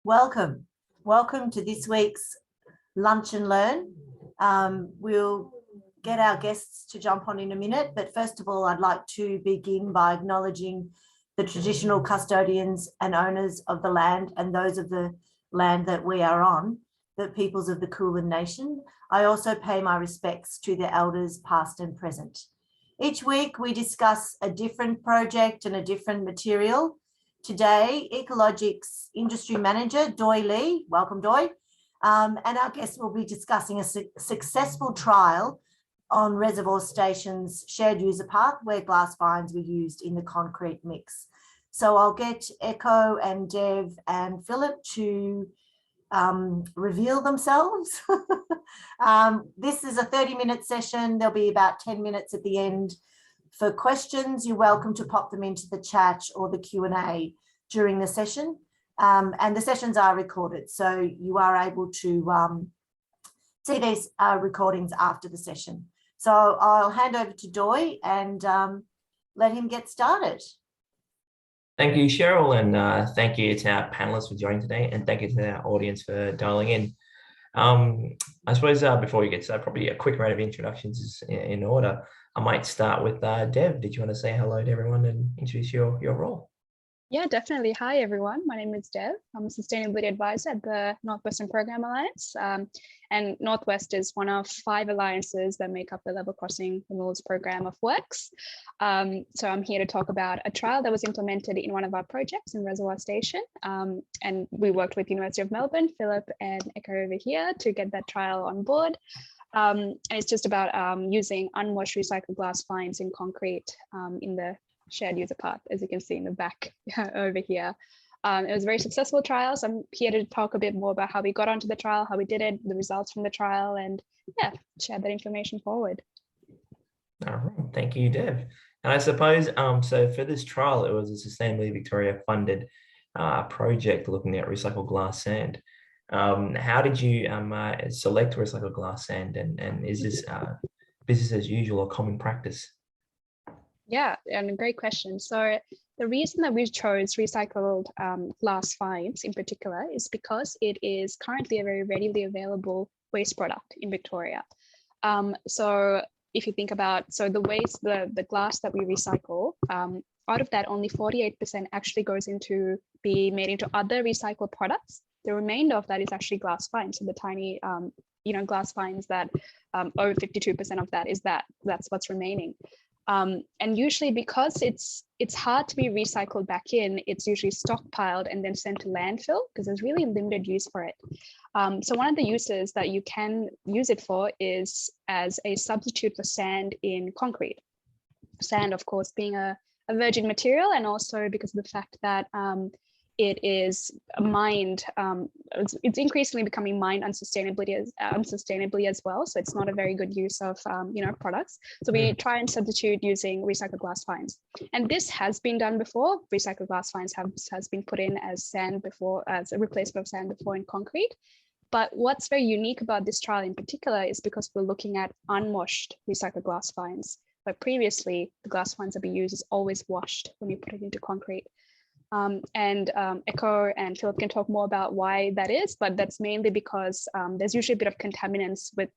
Welcome. Welcome to this week's Lunch and Learn. We'll get our guests to jump on in a minute, but first of all, I'd like to begin by acknowledging the traditional custodians and owners of the land and those of the land that we are on, the peoples of the Kulin Nation. I also pay my respects to the elders past and present. Each week we discuss a different project and a different material. Today, Ecologics Industry Manager, Doi Lee, welcome Doi, and our guest will be discussing a successful trial on Reservoir Station's shared user path where glass fines were used in the concrete mix. So I'll get Echo and Dev and Philip to reveal themselves. This is a 30-minute session. There'll be about 10 minutes at the end for questions. You're welcome to pop them into the chat or the Q&A during the session. And the sessions are recorded, so you are able to see these recordings after the session. So I'll hand over to Doi and let him get started. Thank you, Cheryl, and thank you to our panelists for joining today, and thank you to our audience for dialing in. I suppose before we get started, probably a quick round of introductions is in order. I might start with Dev. Did you want to say hello to everyone and introduce your role? Yeah, definitely. Hi, everyone. My name is Dev. I'm a sustainability advisor at the Northwestern Program Alliance. And Northwest is one of 5 alliances that make up the Level Crossing Removals Program of Works. So I'm here to talk about a trial that was implemented in one of our projects in Reservoir Station. And we worked with University of Melbourne, Philip and Echo over here to get that trial on board. And it's just about using unwashed recycled glass fines in concrete in the shared user path, as you can see in the back over here. It was a very successful trial, so I'm here to talk a bit more about how we got onto the trial, how we did it, the results from the trial, and yeah, share that information forward. All right, thank you, Dev. And I suppose, so for this trial, it was a Sustainability Victoria funded project looking at recycled glass sand. How did you select recycled glass sand, and is this business as usual or common practice? Yeah, and a great question. So the reason that we chose recycled glass fines in particular is because it is currently a very readily available waste product in Victoria. So if you think about, so the waste, the glass that we recycle, out of that only 48% actually goes into be made into other recycled products. The remainder of that is actually glass fines. So the tiny, glass fines that over 52% of that is that's what's remaining. And usually because it's hard to be recycled back in, it's usually stockpiled and then sent to landfill because there's really limited use for it. So one of the uses that you can use it for is as a substitute for sand in concrete. Sand, of course, being a virgin material, and also because of the fact that it is mined, it's increasingly becoming mined unsustainably as well. So it's not a very good use of products. So we try and substitute using recycled glass fines. And this has been done before. Recycled glass fines has been put in as sand before, as a replacement of sand before in concrete. But what's very unique about this trial in particular is because we're looking at unwashed recycled glass fines. But previously, the glass fines that we use is always washed when you put it into concrete. Echo and Philip can talk more about why that is, but that's mainly because there's usually a bit of contaminants with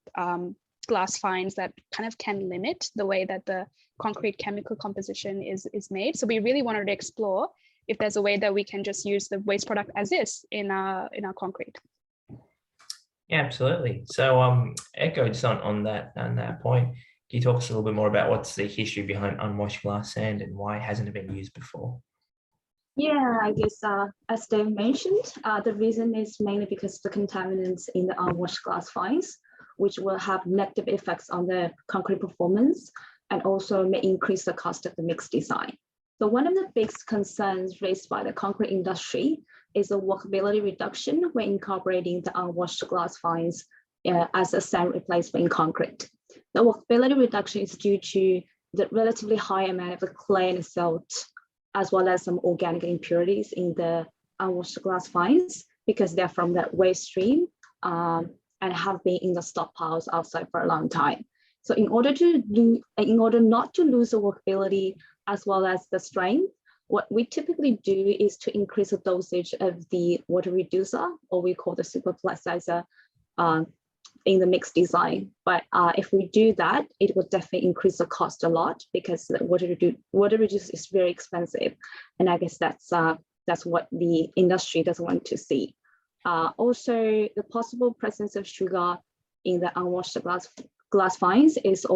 glass fines that kind of can limit the way that the concrete chemical composition is made. So we really wanted to explore if there's a way that we can just use the waste product as is in our concrete. Yeah, absolutely. So Echo, just on that point, can you talk us a little bit more about what's the history behind unwashed glass sand and why hasn't it been used before? Yeah, I guess as Dave mentioned, the reason is mainly because of the contaminants in the unwashed glass fines, which will have negative effects on the concrete performance and also may increase the cost of the mix design. So one of the biggest concerns raised by the concrete industry is the workability reduction when incorporating the unwashed glass fines as a sand replacement in concrete. The workability reduction is due to the relatively high amount of the clay and silt, as well as some organic impurities in the unwashed glass fines because they're from that waste stream and have been in the stockpiles outside for a long time. So in order not to lose the workability as well as the strength, what we typically do is to increase the dosage of the water reducer, or we call the super plasticizer, in the mix design. But if we do that, it will definitely increase the cost a lot, because the water reducer is very expensive. And I guess that's what the industry doesn't want to see. Also, the possible presence of sugar in the unwashed glass fines is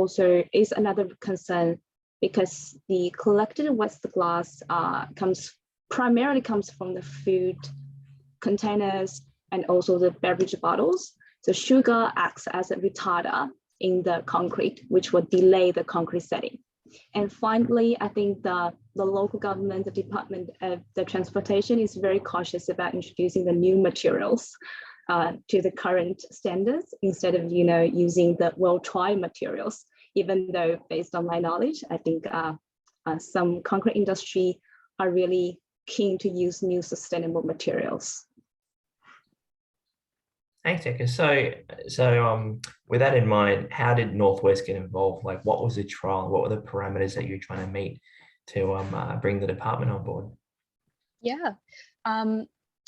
another concern, because the collected waste glass primarily comes from the food containers and also the beverage bottles. So sugar acts as a retarder in the concrete, which will delay the concrete setting. And finally, I think the local government, the Department of the Transportation, is very cautious about introducing the new materials to the current standards, instead of using the well-tried materials. Even though, based on my knowledge, I think some concrete industry are really keen to use new sustainable materials. Thanks, Eka. So with that in mind, how did Northwest get involved? Like, what was the trial? What were the parameters that you're trying to meet to bring the department on board? Yeah,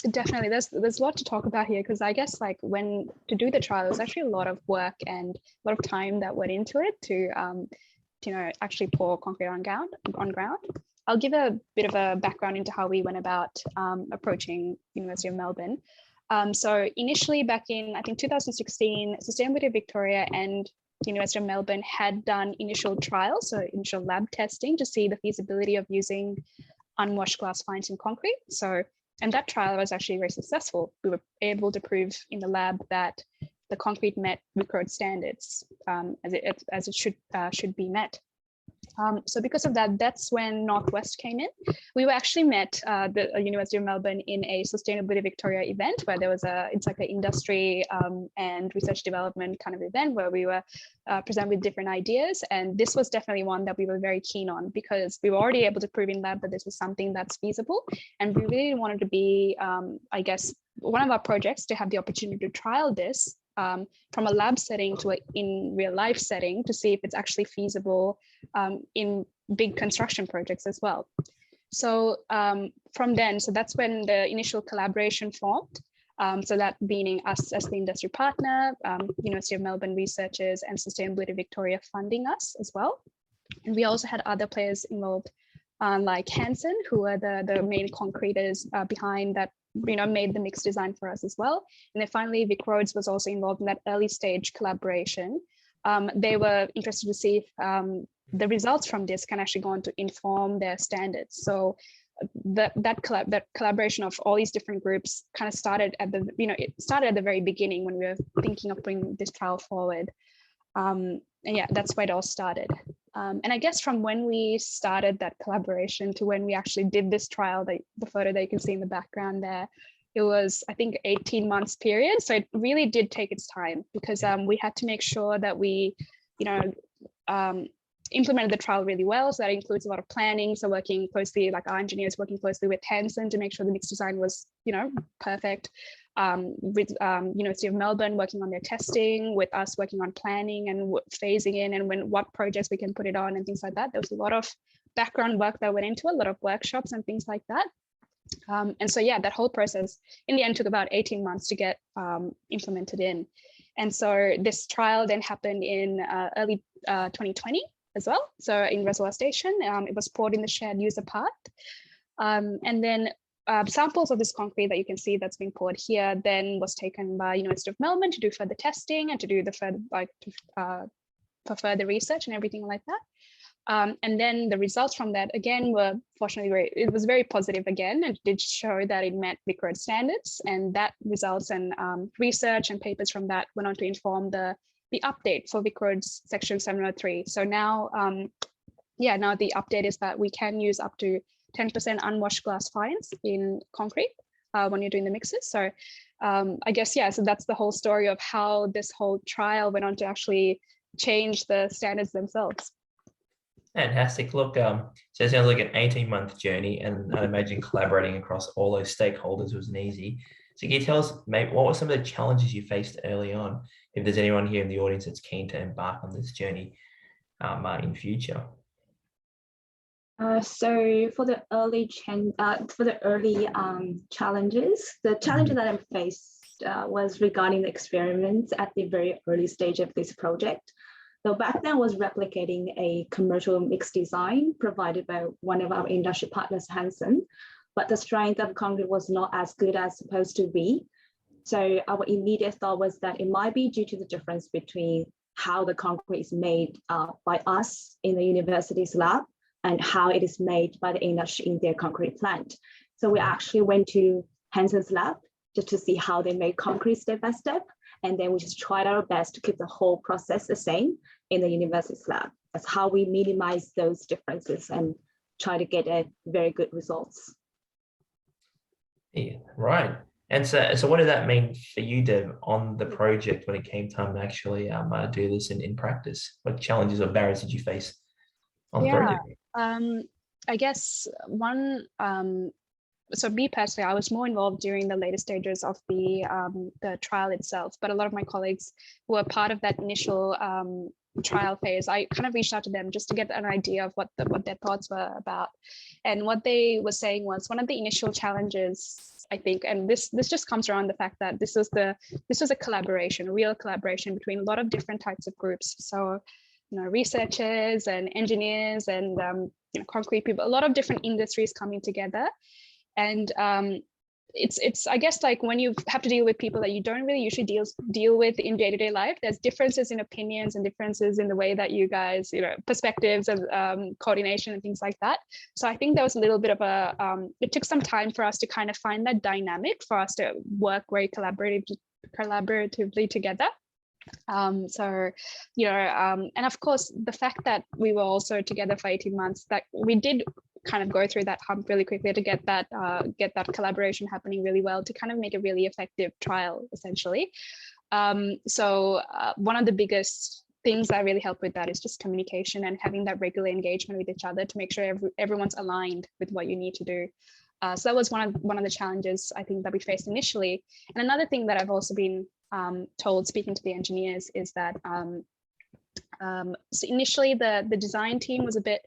definitely. There's a lot to talk about here, because I guess to do the trial, there's actually a lot of work and a lot of time that went into it to actually pour concrete on ground. I'll give a bit of a background into how we went about approaching University of Melbourne. So initially, back in, I think, 2016, Sustainability Victoria and the University of Melbourne had done initial trials, so initial lab testing, to see the feasibility of using unwashed glass fines in concrete. And that trial was actually very successful. We were able to prove in the lab that the concrete met VicRoad standards as it should be met. So because of that, that's when Northwest came in. We were actually met the University of Melbourne in a Sustainability Victoria event, where there was it's like an industry and research development kind of event, where we were presented with different ideas. And this was definitely one that we were very keen on, because we were already able to prove in lab that this was something that's feasible. And we really wanted to be, I guess, one of our projects to have the opportunity to trial this from a lab setting to in real life setting, to see if it's actually feasible in big construction projects as well. So from then, so that's when the initial collaboration formed. So that meaning us as the industry partner, University of Melbourne researchers and Sustainability Victoria funding us as well. And we also had other players involved, like Hansen, who were the main concreters behind that, made the mix design for us as well. And then finally, VicRoads was also involved in that early stage collaboration. They were interested to see if the results from this can actually go on to inform their standards. So that collaboration of all these different groups kind of started at the very beginning, when we were thinking of bringing this trial forward. And yeah, that's where it all started. And I guess from when we started that collaboration to when we actually did this trial, the photo that you can see in the background there, it was, I think, 18 months period. So it really did take its time, because we had to make sure that we, implemented the trial really well. So that includes a lot of planning. So working closely, like our engineers working closely with Hansen to make sure the mix design was, perfect. With University of Melbourne working on their testing, with us working on planning and phasing in, and what projects we can put it on and things like that. There was a lot of background work that went into it, a lot of workshops and things like that. And so, yeah, that whole process in the end took about 18 months to get implemented in. And so this trial then happened in early 2020 as well. So in Reservoir Station, it was poured in the shared user path. And then samples of this concrete that you can see that's being poured here then was taken by University of Melbourne to do further testing and to do the further, for further research and everything like that. And then the results from that, again, were fortunately it was very positive again, and did show that it met VicRoad standards, and that results and research and papers from that went on to inform the update for VicRoads section 703. So now, now the update is that we can use up to 10% unwashed glass fines in concrete when you're doing the mixes. So I guess, yeah, so that's the whole story of how this whole trial went on to actually change the standards themselves. Fantastic. Look, so it sounds like an 18-month journey, and I imagine collaborating across all those stakeholders wasn't easy. So can you tell us, maybe, what were some of the challenges you faced early on, if there's anyone here in the audience that's keen to embark on this journey in future? So for the early challenges, the challenge that I faced was regarding the experiments at the very early stage of this project. So back then was replicating a commercial mixed design provided by one of our industry partners, Hanson, but the strength of concrete was not as good as supposed to be. So our immediate thought was that it might be due to the difference between how the concrete is made by us in the university's lab and how it is made by the industry in their concrete plant. So we actually went to Hanson's lab just to see how they make concrete step by step. And then we just tried our best to keep the whole process the same in the university's lab. That's how we minimize those differences and try to get a very good results. Yeah, right. And so what did that mean for you, Dev, on the project when it came time to actually do this in practice? What challenges or barriers did you face on the project? I guess one, so me personally, I was more involved during the later stages of the trial itself, but a lot of my colleagues who were part of that initial trial phase, I kind of reached out to them just to get an idea of what their thoughts were about. And what they were saying was one of the initial challenges, I think, and this just comes around the fact that this was a collaboration, a real collaboration between a lot of different types of groups. So, researchers and engineers and concrete people, a lot of different industries coming together. And it's I guess like when you have to deal with people that you don't really usually deal with in day-to-day life, there's differences in opinions and differences in the way that you guys, perspectives and coordination and things like that. So I think there was a little bit of it took some time for us to kind of find that dynamic for us to work very collaboratively together. And of course the fact that we were also together for 18 months, that we did kind of go through that hump really quickly to get that collaboration happening really well to kind of make a really effective trial essentially. So one of the biggest things that really helped with that is just communication and having that regular engagement with each other to make sure everyone's aligned with what you need to do. So that was one of the challenges I think that we faced initially. And another thing that I've also been told, speaking to the engineers, is that so initially the design team was a bit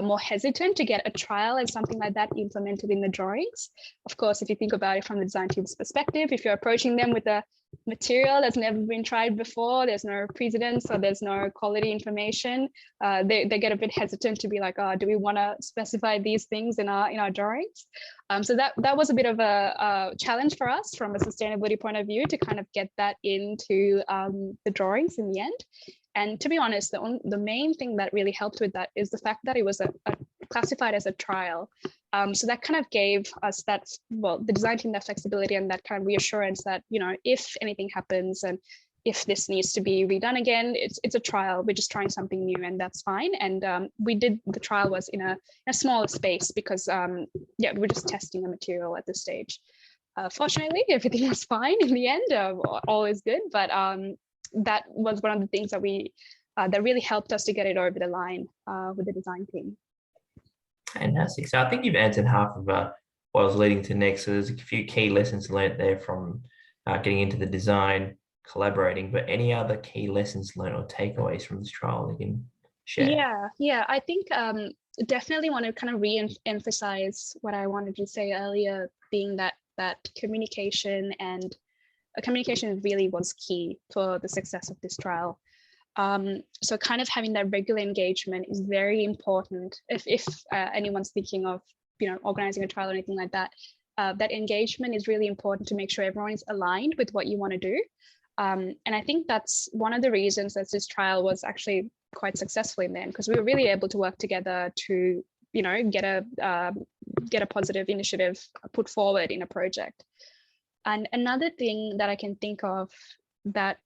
more hesitant to get a trial and something like that implemented in the drawings. Of course, if you think about it from the design team's perspective, if you're approaching them with a material that's never been tried before, there's no precedence or there's no quality information, they get a bit hesitant to be like, oh, do we want to specify these things in our drawings? So that was a bit of a challenge for us from a sustainability point of view to kind of get that into the drawings in the end. And to be honest, the main thing that really helped with that is the fact that it was classified as a trial. So that kind of gave us the design team that flexibility and that kind of reassurance that, if anything happens and if this needs to be redone again, it's a trial. We're just trying something new and that's fine. And the trial was in a smaller space because, we're just testing a material at this stage. Fortunately, everything was fine in the end, all is good. But that was one of the things that that really helped us to get it over the line with the design team. Fantastic. So I think you've answered half of what I was leading to next. So there's a few key lessons learned there from getting into the design, collaborating, but any other key lessons learned or takeaways from this trial you can share? Yeah. I think definitely want to kind of re-emphasize what I wanted to say earlier, being that communication really was key for the success of this trial. So kind of having that regular engagement is very important. If anyone's thinking of, organizing a trial or anything like that, that engagement is really important to make sure everyone is aligned with what you want to do. And I think that's one of the reasons that this trial was actually quite successful in the end, because we were really able to work together to, get a positive initiative put forward in a project. And another thing that I can think of that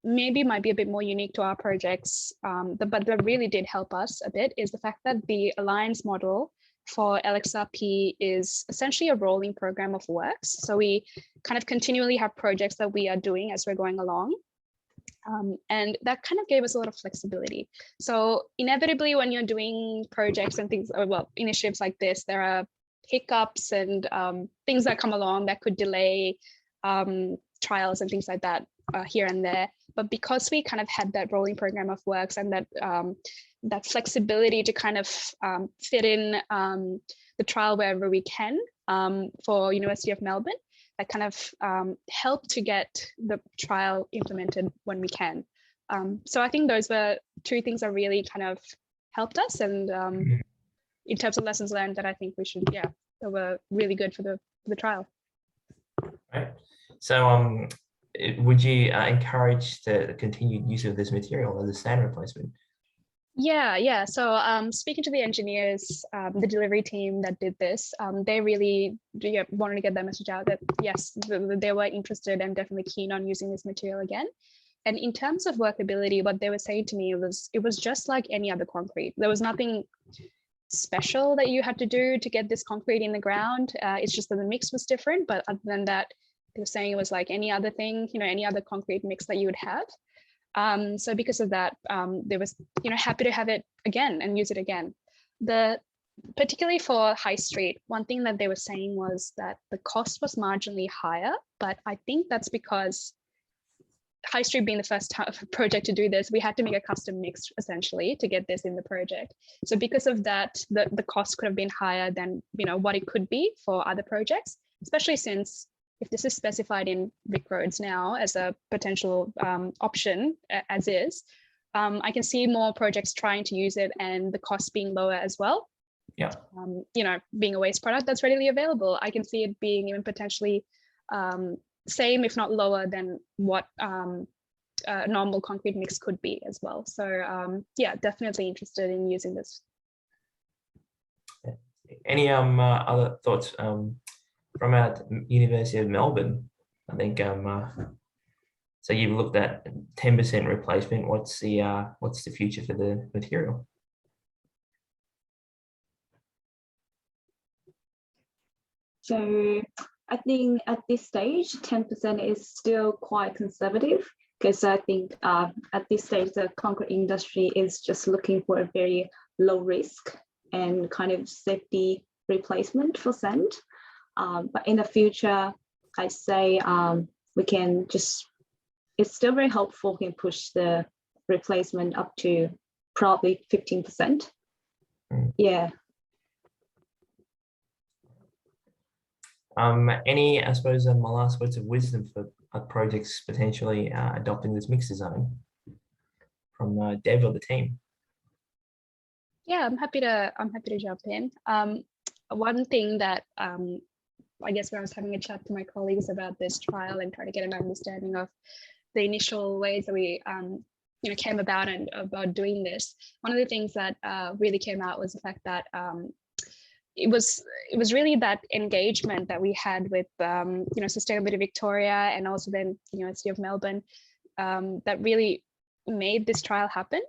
maybe might be a bit more unique to our projects, but that really did help us a bit, is the fact that the Alliance model for LXRP is essentially a rolling program of works. So we kind of continually have projects that we are doing as we're going along. And that kind of gave us a lot of flexibility. So inevitably, when you're doing projects and things, initiatives like this, there are hiccups and things that come along that could delay trials and things like that here and there. But because we kind of had that rolling program of works and that flexibility to kind of fit in the trial wherever we can for University of Melbourne, that kind of helped to get the trial implemented when we can. So I think those were two things that really kind of helped us, and in terms of lessons learned, that I think we should, that were really good for the trial. Right. So would you encourage the continued use of this material as a sand replacement? Yeah. So speaking to the engineers, the delivery team that did this, they really wanted to get that message out that yes, they were interested and definitely keen on using this material again. And in terms of workability, what they were saying to me was it was just like any other concrete. There was nothing special that you had to do to get this concrete in the ground. It's just that the mix was different, but other than that, they were saying it was like any other thing, any other concrete mix that you would have. So because of that, they was happy to have it again and use it again. Particularly for High Street, one thing that they were saying was that the cost was marginally higher, but I think that's because High Street being the first project to do this, we had to make a custom mix essentially to get this in the project. So because of that, the cost could have been higher than what it could be for other projects, especially since if this is specified in Vic Roads now as a potential option as is, I can see more projects trying to use it and the cost being lower as well. Yeah. Being a waste product that's readily available, I can see it being even potentially same, if not lower than what a normal concrete mix could be as well. So definitely interested in using this. Any other thoughts from our University of Melbourne? I think so you've looked at 10% replacement. What's the future for the material? So I think at this stage, 10% is still quite conservative, because I think at this stage, the concrete industry is just looking for a very low risk and kind of safety replacement for sand. But in the future, I say we can just, it's still very helpful, we can push the replacement up to probably 15%. Yeah. Any, I suppose, my last words of wisdom for projects potentially adopting this mix design from Dev or the team? Yeah, I'm happy to jump in. One thing that I guess when I was having a chat to my colleagues about this trial and trying to get an understanding of the initial ways that we came about and about doing this, one of the things that really came out was the fact that it was really that engagement that we had with Sustainability Victoria and also then University of Melbourne that really made this trial happen.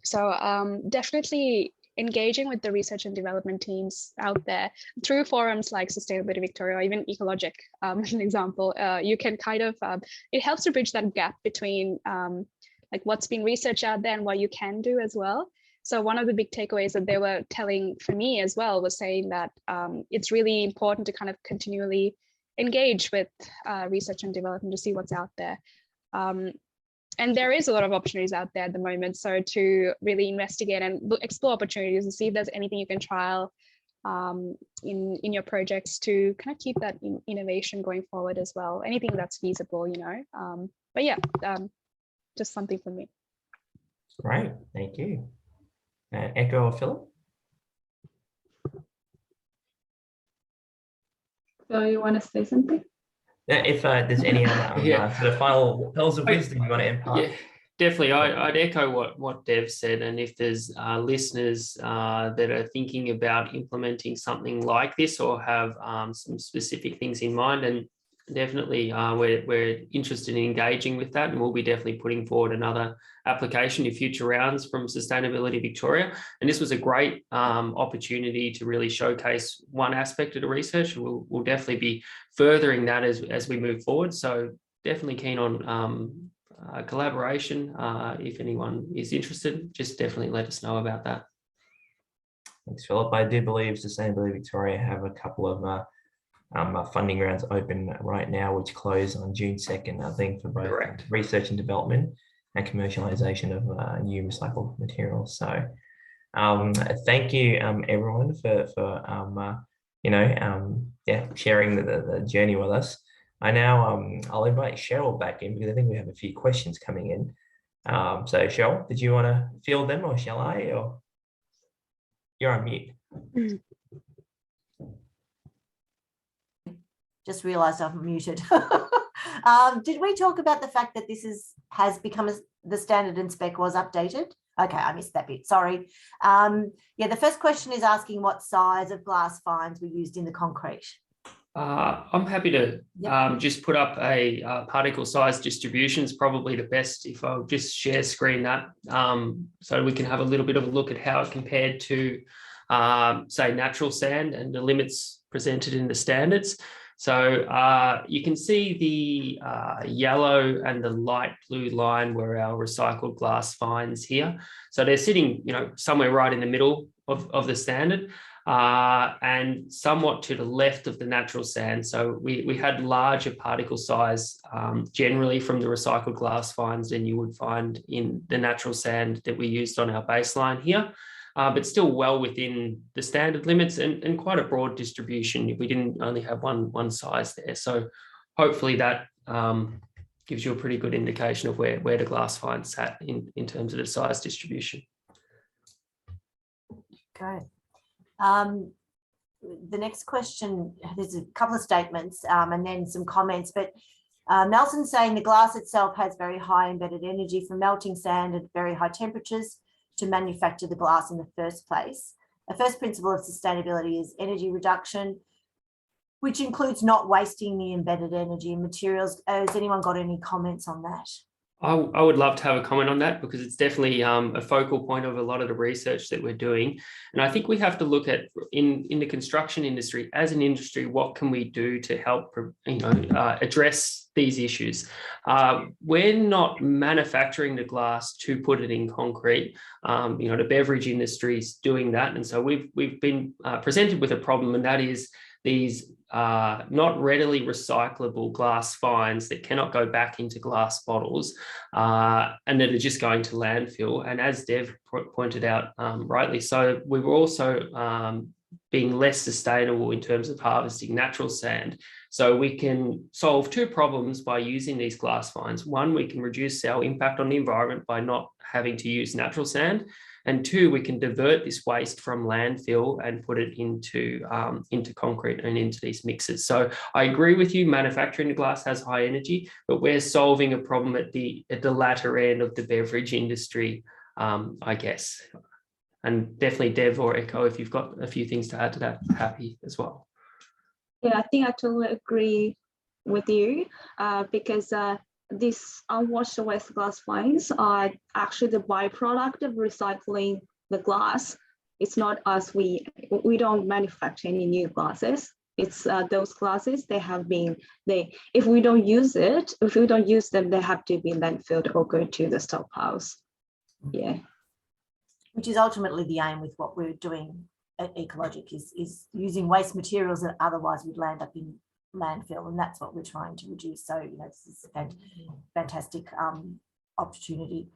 So definitely engaging with the research and development teams out there through forums like Sustainability Victoria or even Ecologic, as an example, you can kind of, it helps to bridge that gap between like what's being researched out there and what you can do as well. So one of the big takeaways that they were telling for me as well was saying that it's really important to kind of continually engage with research and development to see what's out there. And there is a lot of opportunities out there at the moment. So to really investigate and explore opportunities and see if there's anything you can trial in your projects to kind of keep that innovation going forward as well. Anything that's feasible, But yeah, just something for me. Great, thank you. Echo or Philip? So you want to say something? If there's any other sort of final pearls of wisdom you want to impart. Yeah, definitely. I'd echo what Dev said. And if there's listeners that are thinking about implementing something like this or have some specific things in mind, and definitely we're interested in engaging with that, and we'll be definitely putting forward another application in future rounds from Sustainability Victoria. And this was a great opportunity to really showcase one aspect of the research. We'll definitely be furthering that as we move forward. So definitely keen on collaboration. If anyone is interested, just definitely let us know about that. Thanks, Philip. I do believe Sustainability Victoria have a couple of funding rounds open right now, which close on June 2nd, I think, for both Correct. research and development and commercialization of new recycled materials. So thank you, everyone, for sharing the journey with us. I'll invite Cheryl back in because I think we have a few questions coming in. So Cheryl, did you want to field them, or shall I? Or you're on mute. Just realized I'm muted. Did we talk about the fact that this has become the standard and spec was updated? Okay, I missed that bit. Sorry. Yeah, the first question is asking what size of glass fines were used in the concrete. I'm happy to just put up a particle size distribution. Is probably the best if I'll just share screen that so we can have a little bit of a look at how it compared to, say, natural sand and the limits presented in the standards. So you can see the yellow and the light blue line were our recycled glass fines here. So they're sitting, somewhere right in the middle of the standard. And somewhat to the left of the natural sand. So we had larger particle size generally from the recycled glass fines than you would find in the natural sand that we used on our baseline here, but still well within the standard limits and quite a broad distribution. We didn't only have one size there. So hopefully that gives you a pretty good indication of where the glass fines sat in terms of the size distribution. Okay. The next question, there's a couple of statements and then some comments, but Nelson's saying the glass itself has very high embedded energy from melting sand at very high temperatures to manufacture the glass in the first place. A first principle of sustainability is energy reduction, which includes not wasting the embedded energy in materials. Has anyone got any comments on that? I would love to have a comment on that because it's definitely a focal point of a lot of the research that we're doing. And I think we have to look at in the construction industry as an industry, what can we do to help address these issues? We're not manufacturing the glass to put it in concrete. The beverage industry is doing that. And so we've been presented with a problem, and that is these not readily recyclable glass fines that cannot go back into glass bottles and that are just going to landfill. And as Dev pointed out rightly so, we were also being less sustainable in terms of harvesting natural sand. So we can solve two problems by using these glass fines. One, we can reduce our impact on the environment by not having to use natural sand. And two, we can divert this waste from landfill and put it into concrete and into these mixes. So I agree with you, manufacturing the glass has high energy, but we're solving a problem at the latter end of the beverage industry, I guess. And definitely Dev or Echo, if you've got a few things to add to that, happy as well. Yeah, I think I totally agree with you because these unwashed waste glass fines are actually the byproduct of recycling the glass. It's not us, we don't manufacture any new glasses. It's those glasses, if we don't use them, they have to be landfilled or go to the stockpiles. Yeah. Which is ultimately the aim with what we're doing at Ecologic is using waste materials that otherwise would land up in landfill, and that's what we're trying to reduce. So this is a fantastic opportunity.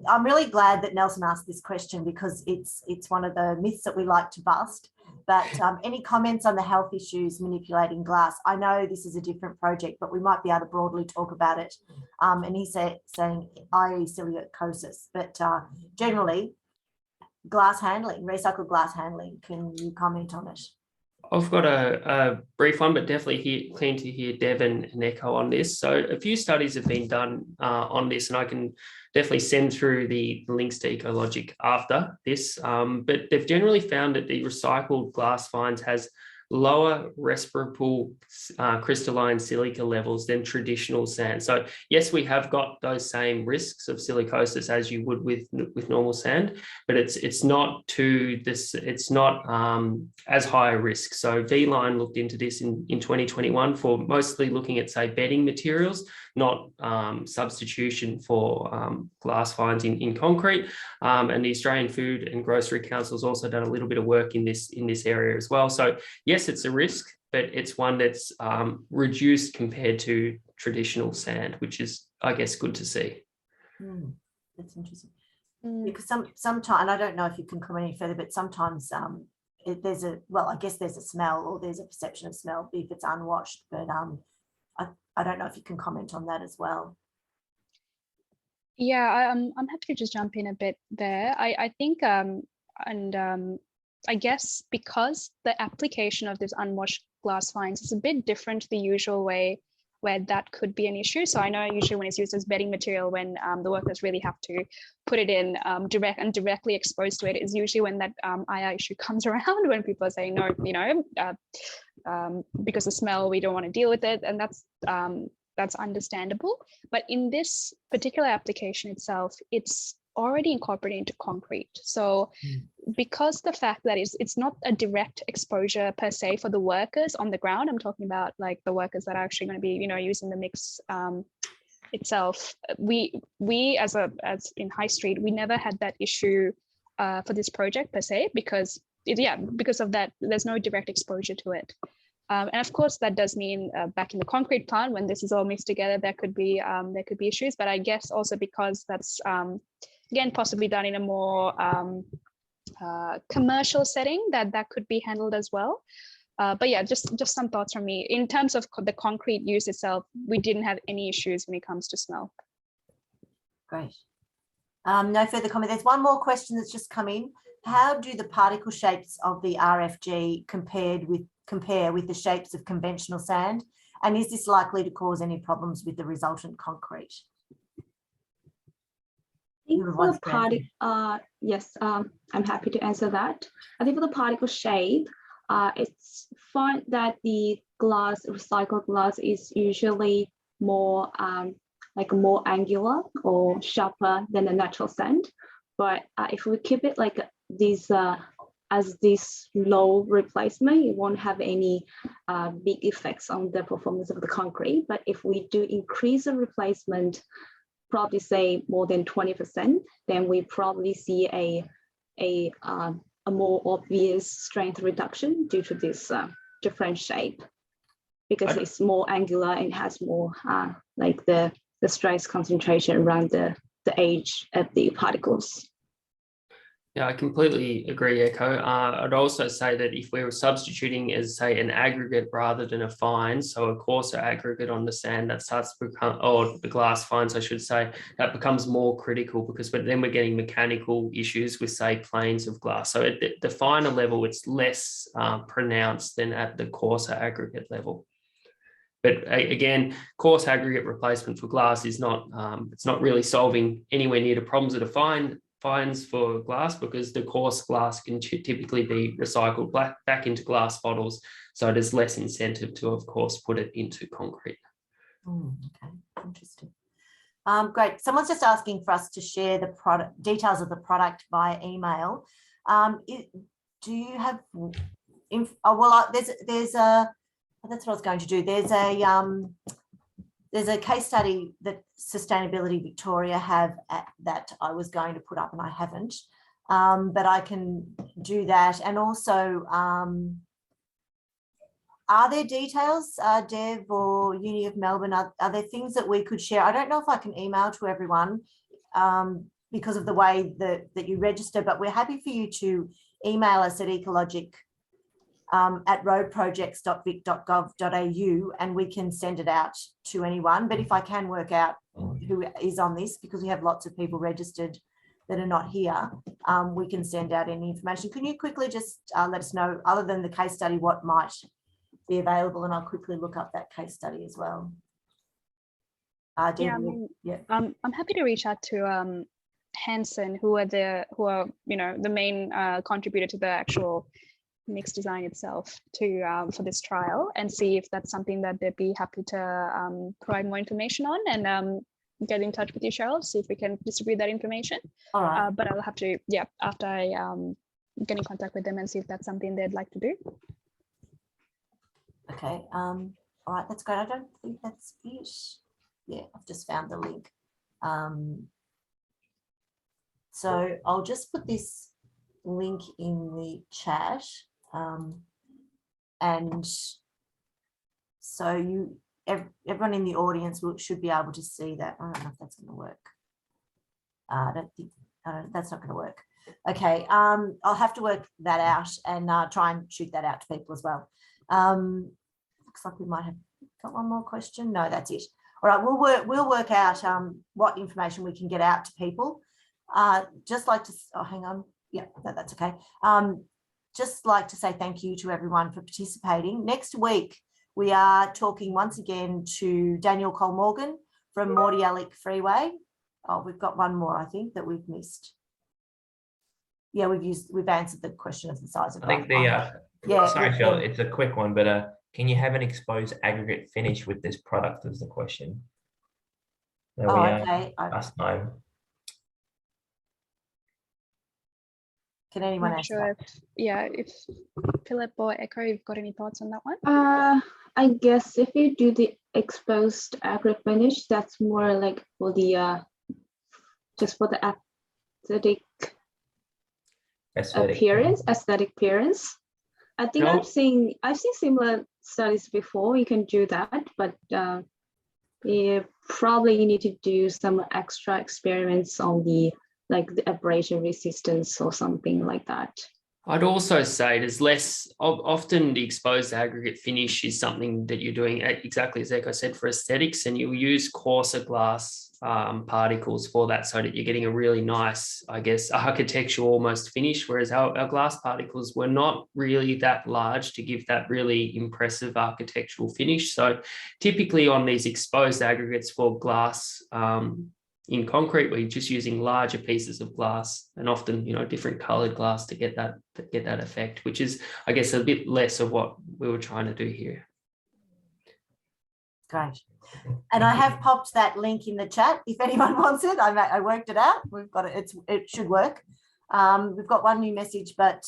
I'm really glad that Nelson asked this question because it's one of the myths that we like to bust. But any comments on the health issues manipulating glass? I know this is a different project, but we might be able to broadly talk about it. And he's saying i.e. silicosis, but generally glass handling, recycled glass handling. Can you comment on it? I've got a brief one, but definitely keen to hear Dev and Echo on this. So a few studies have been done on this, and I can definitely send through the links to Ecologic after this. But they've generally found that the recycled glass fines has lower respirable crystalline silica levels than traditional sand. So yes, we have got those same risks of silicosis as you would with normal sand, but it's not as high a risk. So V-Line looked into this in 2021 for mostly looking at, say, bedding materials, not substitution for glass fines in concrete. And the Australian Food and Grocery Council has also done a little bit of work in this area as well. So yes, it's a risk. but it's one that's reduced compared to traditional sand, which is, I guess, good to see. That's interesting. Because sometimes, and I don't know if you can comment any further, but sometimes there's I guess there's a smell, or there's a perception of smell if it's unwashed, but I don't know if you can comment on that as well. Yeah, I'm happy to just jump in a bit there. I think I guess because the application of this unwashed glass fines is a bit different to the usual way where that could be an issue. So I know usually when it's used as bedding material, when the workers really have to put it in directly exposed to it, is usually when that II issue comes around, when people are saying, no, you know, because of smell, we don't want to deal with it. And that's understandable. But in this particular application itself, it's already incorporated into concrete. So because the fact that it's not a direct exposure per se for the workers on the ground, I'm talking about like the workers that are actually going to be, you know, using the mix itself. We as in High Street, we never had that issue for this project per se, because because of that, there's no direct exposure to it. And of course, that does mean back in the concrete plant, when this is all mixed together, there could be issues. But I guess also because that's again possibly done in a more commercial setting, that could be handled as well. But yeah, just some thoughts from me. In terms of the concrete use itself, we didn't have any issues when it comes to smell. Great. No further comment. There's one more question that's just come in. How do the particle shapes of the RFG compare with the shapes of conventional sand? And is this likely to cause any problems with the resultant concrete? I think for the particle, yes, I'm happy to answer that. I think for the particle shape, it's fine that the recycled glass is usually more more angular or sharper than the natural sand. But if we keep it like this as this low replacement, it won't have any big effects on the performance of the concrete. But if we do increase the replacement, probably say more than 20%, then we probably see a more obvious strength reduction due to this different shape, because it's more angular and has more like the stress concentration around the edge of the particles. Yeah, I completely agree, Echo. I'd also say that if we were substituting as, say, an aggregate rather than a fine, so a coarser aggregate on the sand, that starts to become, or the glass fines, I should say, that becomes more critical, because then we're getting mechanical issues with, say, planes of glass. So at the finer level, it's less pronounced than at the coarser aggregate level. But again, coarse aggregate replacement for glass is not, it's not really solving anywhere near the problems that are fines for glass, because the coarse glass can typically be recycled back into glass bottles. So there's less incentive to, of course, put it into concrete. Okay, interesting. Great. Someone's just asking for us to share the product details of the product via email. Do you have? There's a. That's what I was going to do. There's a case study that Sustainability Victoria have that I was going to put up and I haven't, but I can do that. And also, are there details, Dev or Uni of Melbourne, are there things that we could share? I don't know if I can email to everyone because of the way that you register, but we're happy for you to email us at ecologic at roadprojects.vic.gov.au, and we can send it out to anyone. But if I can work out who is on this, because we have lots of people registered that are not here, we can send out any information. Can you quickly just let us know, other than the case study, what might be available? And I'll quickly look up that case study as well. I'm happy to reach out to Hanson, who are the main contributor to the actual mix design itself for this trial, and see if that's something that they'd be happy to provide more information on, and get in touch with you, Cheryl, see if we can distribute that information. All right. But I'll have to, after I get in contact with them and see if that's something they'd like to do. Okay. All right, that's great. I don't think that's it. Yeah, I've just found the link. So I'll just put this link in the chat. And So everyone in the audience should be able to see that. I don't know if that's going to work. I don't think that's not going to work. Okay, I'll have to work that out and try and shoot that out to people as well. Looks like we might have got one more question. No, that's it. All right, we'll work out what information we can get out to people. Just like to, oh, hang on. Yeah, no, that's okay. Just like to say thank you to everyone for participating. Next week, we are talking once again to Daniel Cole-Morgan from Mordialloc Freeway. Oh, we've got one more, I think, that we've missed. Yeah, we've answered the question of the size of. I think sorry, Phil, it's a quick one, but can you have an exposed aggregate finish with this product is the question. There we are. Okay. Last time. Can anyone Not answer sure that? if Philip or Echo, you've got any thoughts on that one? I guess if you do the exposed aggregate finish, that's more like for the just for the aesthetic appearance. I think I've seen similar studies before. You can do that, but probably you need to do some extra experiments on the abrasion resistance or something like that. I'd also say there's less, often the exposed aggregate finish is something that you're doing exactly as Echo said for aesthetics, and you'll use coarser glass particles for that so that you're getting a really nice, I guess, architectural almost finish, whereas our glass particles were not really that large to give that really impressive architectural finish. So typically on these exposed aggregates for glass, in concrete, we're just using larger pieces of glass and often, different colored glass to get that effect, which is, I guess, a bit less of what we were trying to do here. Great. And I have popped that link in the chat if anyone wants it. I worked it out. We've got it. It should work. We've got one new message, but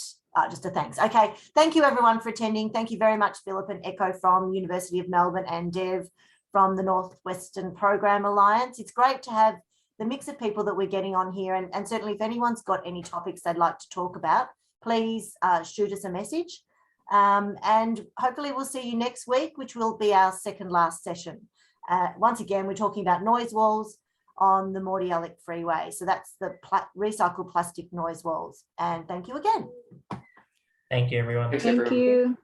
just a thanks. Okay. Thank you everyone for attending. Thank you very much, Philip and Echo from University of Melbourne and Dev from the Northwestern Program Alliance. It's great to have the mix of people that we're getting on here. And certainly if anyone's got any topics they'd like to talk about, please shoot us a message. And hopefully we'll see you next week, which will be our second last session. Once again, we're talking about noise walls on the Mordialloc Freeway. So that's the recycled plastic noise walls. And thank you again. Thank you, everyone. Thanks, Thank everyone. you.